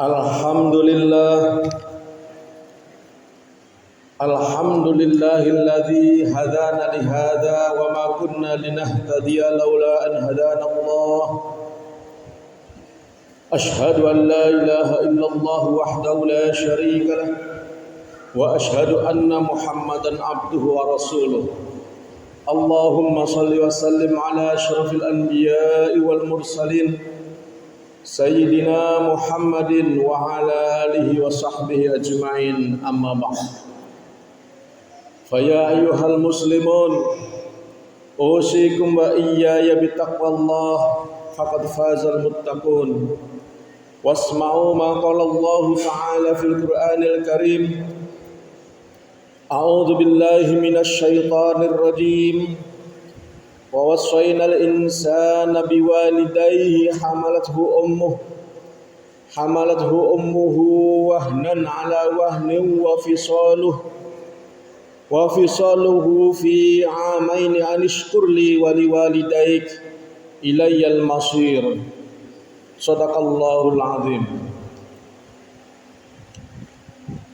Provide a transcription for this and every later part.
Alhamdulillah Alhamdulillahilladzi hadana lihada wa ma kunna linahtadiya laula an hadana Allah. Ashhadu an la ilaha illallah wahdahu la syarika lah wa ashhadu anna Muhammadan abduhu wa rasuluh. Allahumma salli wa sallim ala asyrafil anbiya'i wal mursalin Sayyidina Muhammadin wa ala alihi wa sahbihi ajma'in, amma ba'd. Faya ayyuhal muslimun, usikum wa iyaya bitaqwallah, faqad fazal muttaqun. Wasma'u ma qala Allah ta'ala fil Qur'anil Karim. A'udzu billahi minasy syaithanir rajim. Wa wasainal insana biwalidayhi hamalathu ummuhu wahnan ala wahnin wa fisaluhu fi amaini anishkur li wa liwalidayk ilayyal masir. Shadaqallahul azim.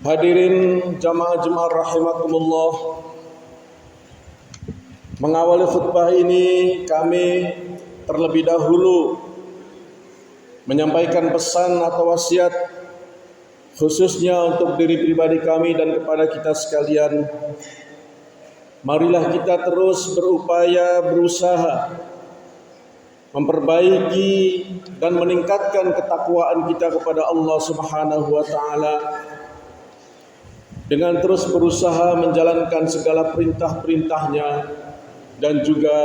Hadirin jamaah rahimakumullah, mengawali khutbah ini kami terlebih dahulu menyampaikan pesan atau wasiat khususnya untuk diri pribadi kami dan kepada kita sekalian. Marilah kita terus berusaha memperbaiki dan meningkatkan ketakwaan kita kepada Allah Subhanahu wa taala dengan terus berusaha menjalankan segala perintah-perintahnya dan juga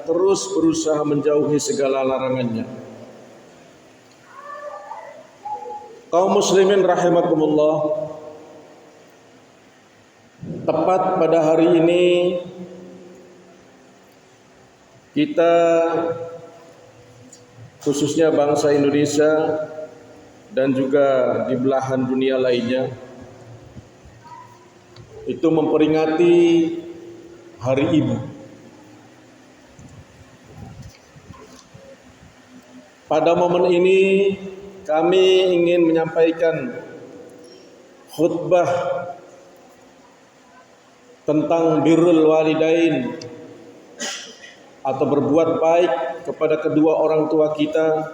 terus berusaha menjauhi segala larangannya. Kaum muslimin rahimakumullah, tepat pada hari ini kita khususnya bangsa Indonesia dan juga di belahan dunia lainnya itu memperingati Hari Ibu. Pada momen ini kami ingin menyampaikan khutbah tentang birrul walidain atau berbuat baik kepada kedua orang tua kita,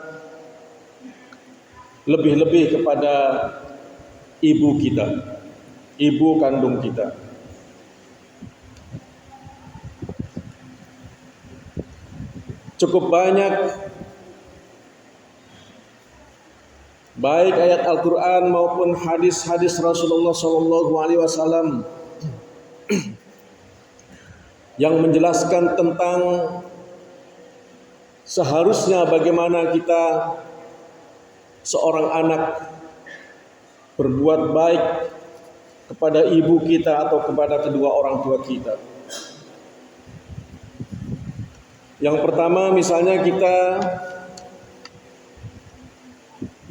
lebih-lebih kepada ibu kita, ibu kandung kita. Cukup banyak baik ayat Al-Quran maupun hadis-hadis Rasulullah SAW yang menjelaskan tentang seharusnya bagaimana kita seorang anak berbuat baik kepada ibu kita atau kepada kedua orang tua kita. Yang pertama, misalnya kita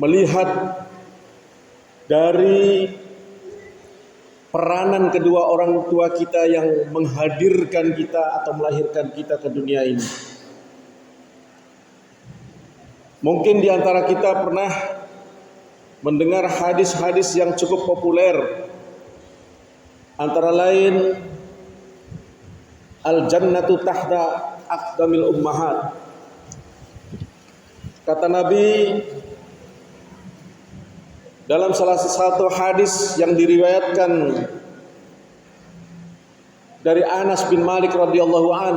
melihat dari peranan kedua orang tua kita yang menghadirkan kita atau melahirkan kita ke dunia ini. Mungkin di antara kita pernah mendengar hadis-hadis yang cukup populer, antara lain al-jannatu tahta aqdamil ummahat. Kata Nabi dalam salah satu hadis yang diriwayatkan dari Anas bin Malik radhiyallahu an,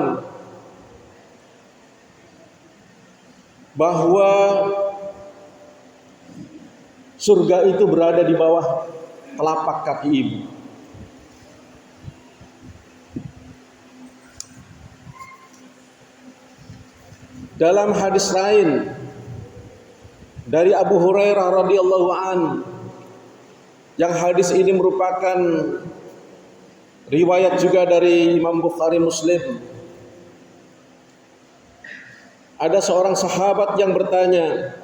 bahwa surga itu berada di bawah telapak kaki ibu. Dalam hadis lain dari Abu Hurairah radhiyallahu an, yang hadis ini merupakan riwayat juga dari Imam Bukhari Muslim. Ada seorang sahabat yang bertanya,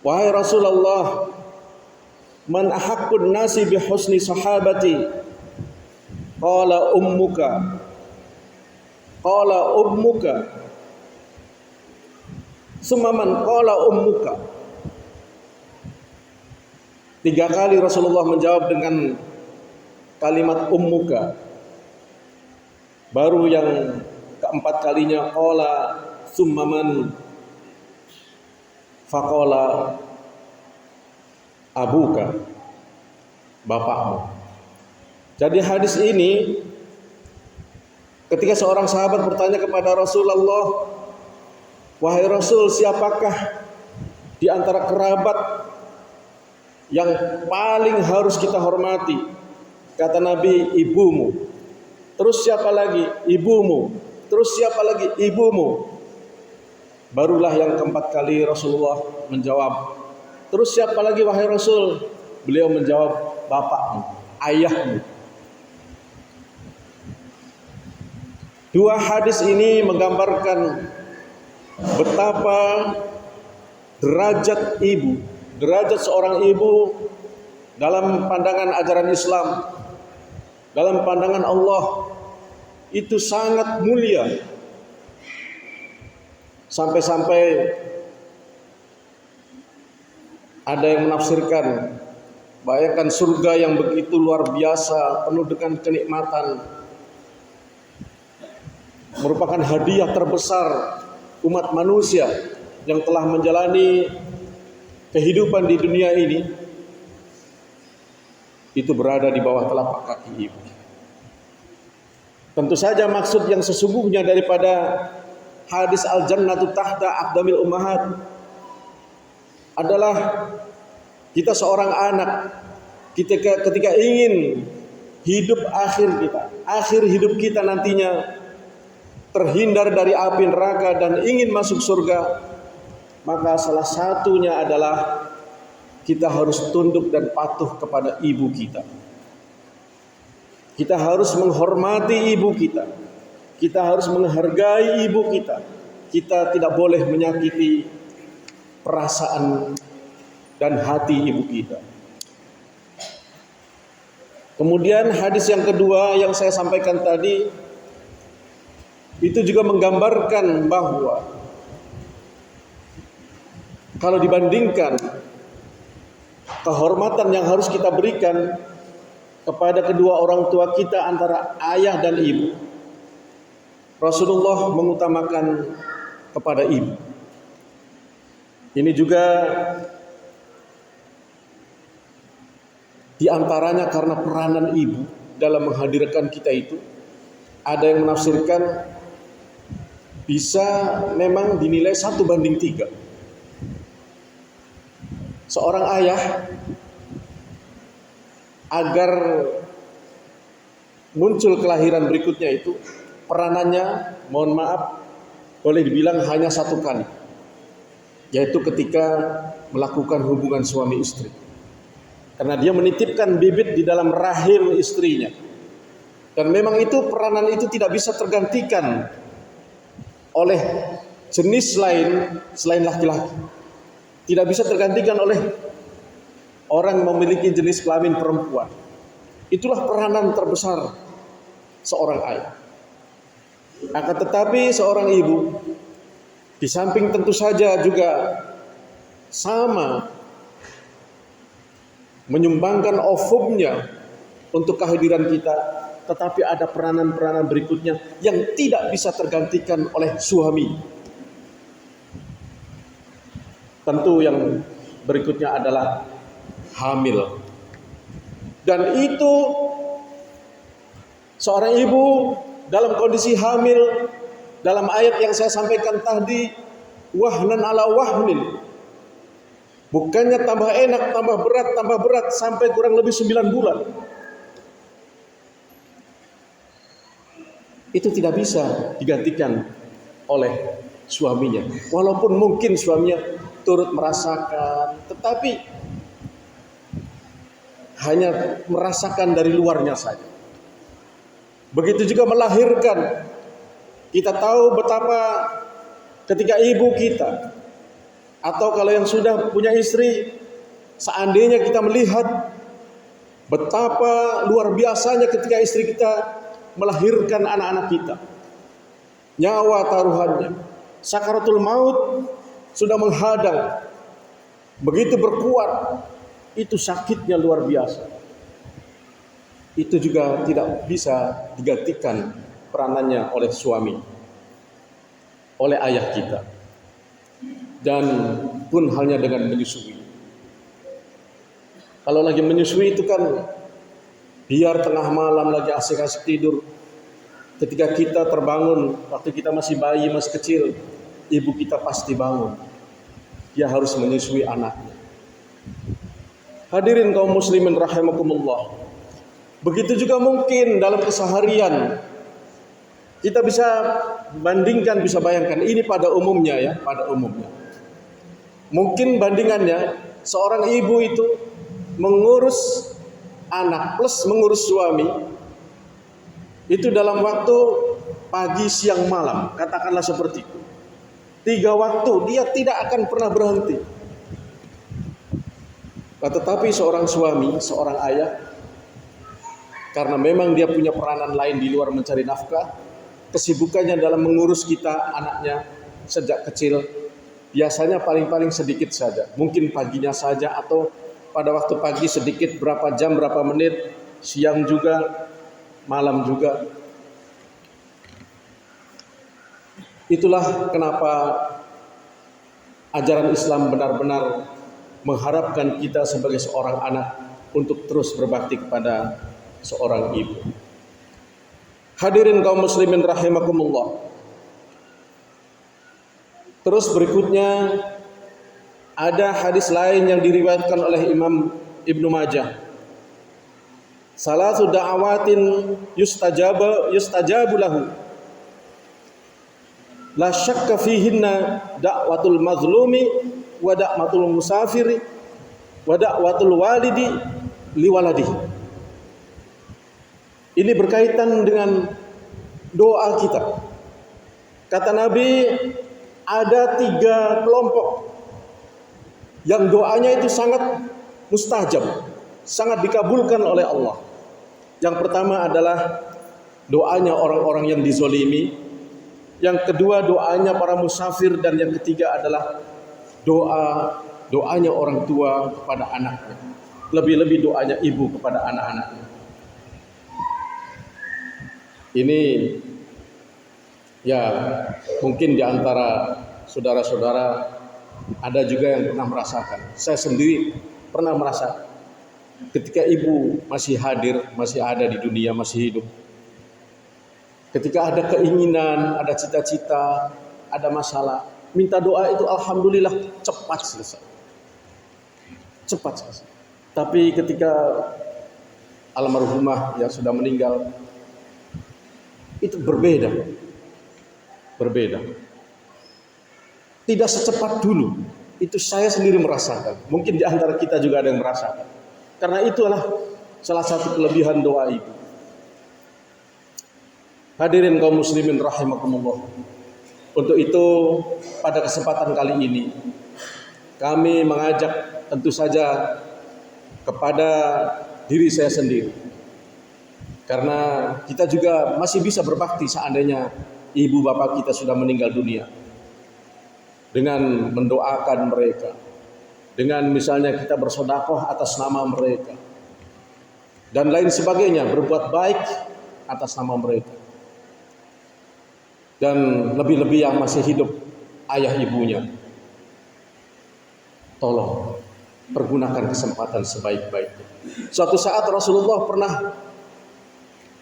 "Wahai Rasulullah, man ahaqqun nasi bi husni sahabati?" Qala ummuka. Qala ummuka. Sumaman qala ummuka. 3 kali Rasulullah menjawab dengan kalimat ummuka. Baru yang keempat kalinya qala tsumma man, faqala abuka, bapakmu. Jadi hadis ini ketika seorang sahabat bertanya kepada Rasulullah, wahai Rasul, siapakah di antara kerabat yang paling harus kita hormati? Kata Nabi, ibumu. Terus siapa lagi? Ibumu. Terus siapa lagi? Ibumu. Barulah yang keempat kali Rasulullah menjawab, terus siapa lagi wahai Rasul? Beliau menjawab, bapakmu, ayahmu. 2 hadis ini menggambarkan betapa derajat ibu, derajat seorang ibu dalam pandangan ajaran Islam, dalam pandangan Allah itu sangat mulia. Sampai-sampai ada yang menafsirkan, bayangkan surga yang begitu luar biasa, penuh dengan kenikmatan, merupakan hadiah terbesar umat manusia yang telah menjalani kehidupan di dunia ini, itu berada di bawah telapak kaki ibu. Tentu saja maksud yang sesungguhnya daripada hadis al-jannatu tahta aqdamil ummahat adalah kita seorang anak ketika ingin hidup akhir hidup kita nantinya terhindar dari api neraka dan ingin masuk surga, maka salah satunya adalah kita harus tunduk dan patuh kepada ibu kita. Kita harus menghormati ibu kita. Kita harus menghargai ibu kita. Kita tidak boleh menyakiti perasaan dan hati ibu kita. Kemudian hadis yang kedua yang saya sampaikan tadi, itu juga menggambarkan bahwa kalau dibandingkan kehormatan yang harus kita berikan kepada kedua orang tua kita antara ayah dan ibu, Rasulullah mengutamakan kepada ibu. Ini juga diantaranya karena peranan ibu dalam menghadirkan kita itu. Ada yang menafsirkan bisa memang dinilai 1:3. Seorang ayah agar muncul kelahiran berikutnya itu peranannya, mohon maaf, boleh dibilang hanya 1 kali, yaitu ketika melakukan hubungan suami istri. Karena dia menitipkan bibit di dalam rahim istrinya. Dan memang itu peranan itu tidak bisa tergantikan oleh jenis lain selain laki-laki. Tidak bisa tergantikan oleh orang yang memiliki jenis kelamin perempuan. Itulah peranan terbesar seorang ayah. Akan tetapi seorang ibu di samping tentu saja juga sama menyumbangkan ovumnya untuk kehadiran kita, tetapi ada peranan-peranan berikutnya yang tidak bisa tergantikan oleh suami. Tentu yang berikutnya adalah hamil. Dan itu seorang ibu dalam kondisi hamil, dalam ayat yang saya sampaikan tadi, wahnan ala wahnin, bukannya tambah enak, tambah berat sampai kurang lebih 9 bulan. Itu tidak bisa digantikan oleh suaminya. Walaupun mungkin suaminya turut merasakan, tetapi hanya merasakan dari luarnya saja. Begitu juga melahirkan. Kita tahu betapa ketika ibu kita, atau kalau yang sudah punya istri, seandainya kita melihat betapa luar biasanya ketika istri kita melahirkan anak-anak kita. Nyawa taruhannya, sakaratul maut sudah menghadang, begitu berkuat, itu sakitnya luar biasa. Itu juga tidak bisa digantikan peranannya oleh suami, oleh ayah kita. Dan pun halnya dengan menyusui. Kalau lagi menyusui itu kan biar tengah malam lagi asik-asik tidur, ketika kita terbangun, waktu kita masih bayi, masih kecil, ibu kita pasti bangun. Dia harus menyusui anaknya. Hadirin kaum muslimin rahimakumullah. Begitu juga mungkin dalam keseharian kita bisa bandingkan, bisa bayangkan ini pada umumnya ya, pada umumnya. Mungkin bandingannya seorang ibu itu mengurus anak plus mengurus suami itu dalam waktu pagi, siang, malam, katakanlah seperti itu. 3 waktu dia tidak akan pernah berhenti. Tetapi seorang suami, seorang ayah, karena memang dia punya peranan lain di luar mencari nafkah, kesibukannya dalam mengurus kita anaknya sejak kecil, biasanya paling-paling sedikit saja. Mungkin paginya saja atau pada waktu pagi sedikit, berapa jam, berapa menit, siang juga, malam juga. Itulah kenapa ajaran Islam benar-benar mengharapkan kita sebagai seorang anak untuk terus berbakti kepada seorang ibu. Hadirin kaum muslimin rahimakumullah. Terus berikutnya ada hadis lain yang diriwayatkan oleh Imam Ibnu Majah. Salatu da'awatin yustajabu lahu. La syakka fihinna da'watul mazlumi wa da'watul musafiri wa da'watul walidi liwaladihi. Ini berkaitan dengan doa kita. Kata Nabi, ada 3 kelompok yang doanya itu sangat mustajab, sangat dikabulkan oleh Allah. Yang pertama adalah doanya orang-orang yang dizolimi. Yang kedua doanya para musafir, dan yang ketiga adalah doanya orang tua kepada anaknya. Lebih-lebih doanya ibu kepada anak-anaknya. Ini ya mungkin di antara saudara-saudara ada juga yang pernah merasakan. Saya sendiri pernah merasa ketika ibu masih hadir, masih ada di dunia, masih hidup. Ketika ada keinginan, ada cita-cita, ada masalah, minta doa itu alhamdulillah cepat selesai. Cepat selesai. Tapi ketika almarhumah yang sudah meninggal, itu berbeda. Tidak secepat dulu. Itu saya sendiri merasakan. Mungkin di antara kita juga ada yang merasakan. Karena itulah salah satu kelebihan doa ibu. Hadirin kaum muslimin rahimakumullah. Untuk itu pada kesempatan kali ini kami mengajak tentu saja kepada diri saya sendiri. Karena kita juga masih bisa berbakti seandainya ibu bapak kita sudah meninggal dunia. Dengan mendoakan mereka. Dengan misalnya kita bersedekah atas nama mereka. Dan lain sebagainya, berbuat baik atas nama mereka. Dan lebih-lebih yang masih hidup, ayah ibunya. Tolong pergunakan kesempatan sebaik-baiknya. Suatu saat Rasulullah pernah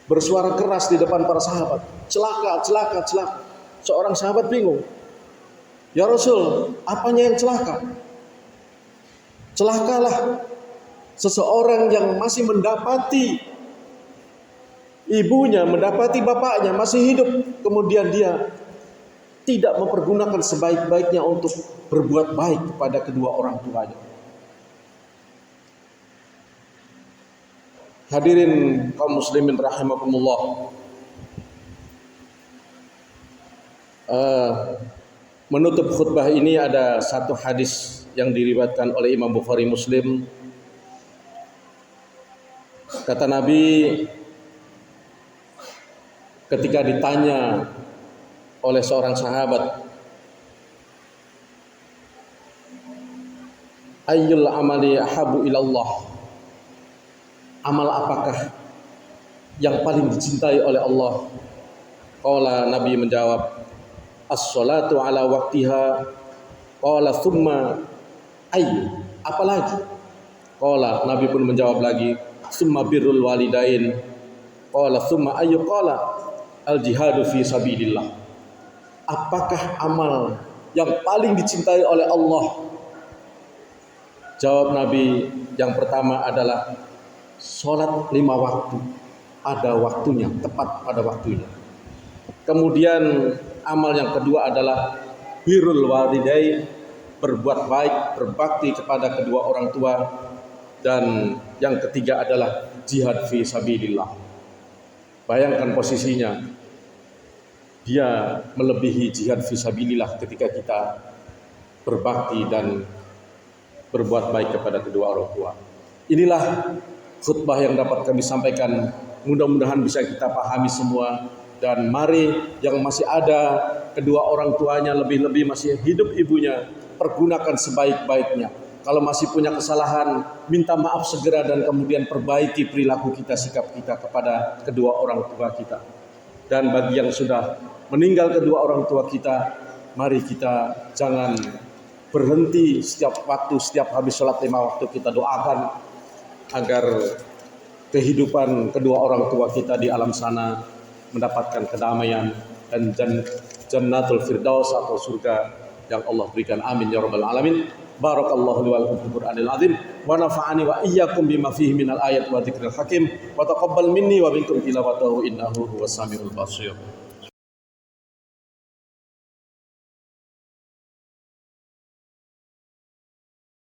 bersuara keras di depan para sahabat. Celaka. Seorang sahabat bingung. Ya Rasul, apanya yang celaka? Celakalah seseorang yang masih mendapati ibunya, mendapati bapaknya masih hidup, kemudian dia tidak mempergunakan sebaik-baiknya untuk berbuat baik kepada kedua orang tuanya. Hadirin kaum muslimin rahimakumullah. Menutup khutbah ini ada satu hadis yang diriwayatkan oleh Imam Bukhari Muslim. Kata Nabi ketika ditanya oleh seorang sahabat, Ayyul amali ahabu ilallah. Amal apakah yang paling dicintai oleh Allah? Qala, Nabi menjawab, as-salatu ala waqtiha. Qala thumma ayy, apalagi? Qala, Nabi pun menjawab lagi, summa birrul walidain. Qala thumma ayy? Qala al jihadu fi sabilillah. Apakah amal yang paling dicintai oleh Allah? Jawab Nabi, yang pertama adalah sholat 5 waktu pada waktunya, tepat pada waktunya. Kemudian amal yang kedua adalah birrul walidain, berbuat baik, berbakti kepada kedua orang tua. Dan yang ketiga adalah jihad fi sabilillah. Bayangkan posisinya, dia melebihi jihad fi sabilillah ketika kita berbakti dan berbuat baik kepada kedua orang tua. Inilah khutbah yang dapat kami sampaikan. Mudah-mudahan bisa kita pahami semua. Dan mari yang masih ada kedua orang tuanya, lebih-lebih masih hidup ibunya, pergunakan sebaik-baiknya. Kalau masih punya kesalahan, minta maaf segera dan kemudian perbaiki perilaku kita, sikap kita kepada kedua orang tua kita. Dan bagi yang sudah meninggal kedua orang tua kita, mari kita jangan berhenti setiap waktu, setiap habis sholat 5 waktu kita doakan agar kehidupan kedua orang tua kita di alam sana mendapatkan kedamaian dan jannatul firdaus atau surga yang Allah berikan. Amin ya rabbal alamin. Barakallahu li wa lakum fil Qur'anil azim wa nafa'ani wa iyyakum bima fihi minal ayat wa dzikril hakim wa taqabbal minni wa minkum tilawatahu innahu huwas samiul basir.